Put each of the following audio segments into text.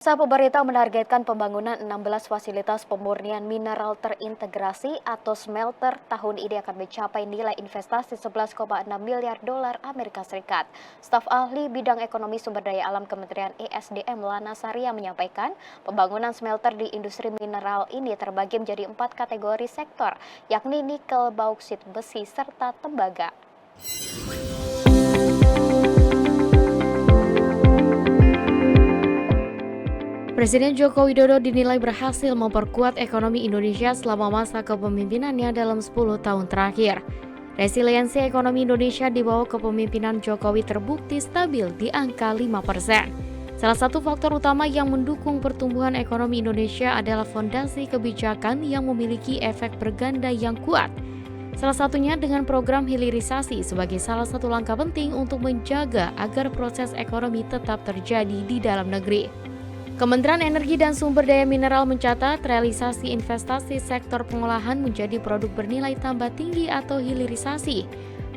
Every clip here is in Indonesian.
Pemerintah menargetkan pembangunan 16 fasilitas pemurnian mineral terintegrasi atau smelter tahun ini akan mencapai nilai investasi 11,6 miliar dolar Amerika Serikat. Staf ahli bidang ekonomi sumber daya alam Kementerian ESDM Lana Saria menyampaikan pembangunan smelter di industri mineral ini terbagi menjadi 4 kategori sektor, yakni nikel, bauksit, besi, serta tembaga. Presiden Joko Widodo dinilai berhasil memperkuat ekonomi Indonesia selama masa kepemimpinannya dalam 10 tahun terakhir. Resiliensi ekonomi Indonesia di bawah kepemimpinan Jokowi terbukti stabil di angka 5%. Salah satu faktor utama yang mendukung pertumbuhan ekonomi Indonesia adalah fondasi kebijakan yang memiliki efek berganda yang kuat. Salah satunya dengan program hilirisasi sebagai salah satu langkah penting untuk menjaga agar proses ekonomi tetap terjadi di dalam negeri. Kementerian Energi dan Sumber Daya Mineral mencatat realisasi investasi sektor pengolahan menjadi produk bernilai tambah tinggi atau hilirisasi,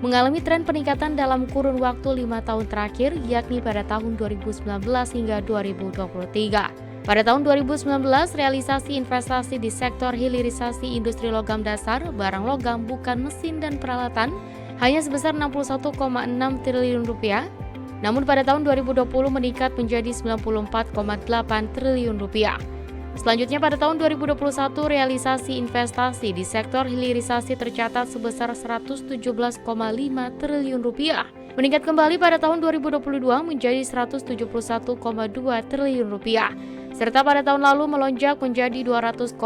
mengalami tren peningkatan dalam kurun waktu 5 tahun terakhir, yakni pada tahun 2019 hingga 2023. Pada tahun 2019, realisasi investasi di sektor hilirisasi industri logam dasar, barang logam bukan mesin dan peralatan hanya sebesar 61,6 triliun rupiah. Namun pada tahun 2020 meningkat menjadi 94,8 triliun rupiah. Selanjutnya pada tahun 2021 realisasi investasi di sektor hilirisasi tercatat sebesar 117,5 triliun rupiah. Meningkat kembali pada tahun 2022 menjadi 171,2 triliun rupiah. Serta pada tahun lalu melonjak menjadi 200,3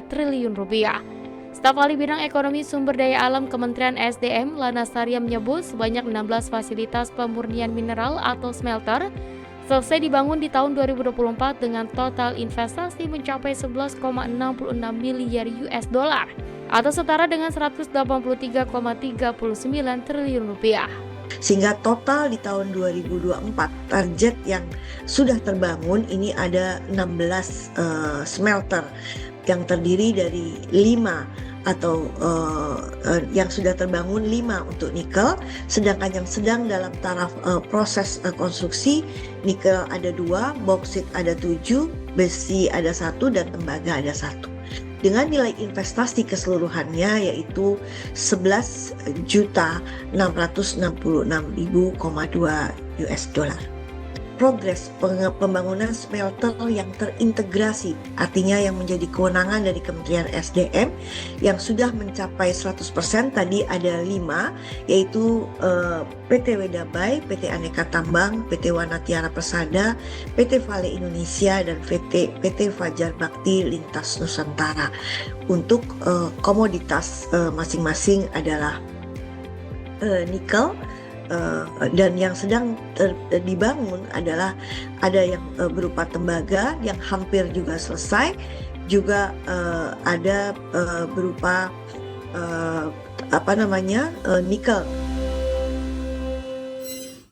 triliun rupiah. Staf ahli bidang ekonomi sumber daya alam Kementerian SDM Lana Saria menyebut sebanyak 16 fasilitas pemurnian mineral atau smelter selesai dibangun di tahun 2024 dengan total investasi mencapai 11,66 miliar US dollar atau setara dengan 183,39 triliun rupiah. Sehingga total di tahun 2024 target yang sudah terbangun ini ada 16 smelter yang terdiri dari 5 atau yang sudah terbangun 5 untuk nikel, sedangkan yang sedang dalam taraf proses konstruksi nikel ada 2, bauksit ada 7, besi ada 1 dan tembaga ada 1. Dengan nilai investasi keseluruhannya yaitu 11.666.000,2 US dollar. Progres pembangunan smelter yang terintegrasi, artinya yang menjadi kewenangan dari Kementerian SDM yang sudah mencapai 100%, tadi ada 5, yaitu PT Wedabai, PT Aneka Tambang, PT Wanatiara Persada, PT Vale Indonesia, dan PT Fajar Bakti Lintas Nusantara. Untuk komoditas masing-masing adalah nikel, dan yang sedang dibangun adalah ada yang berupa tembaga yang hampir juga selesai, juga ada berupa nikel.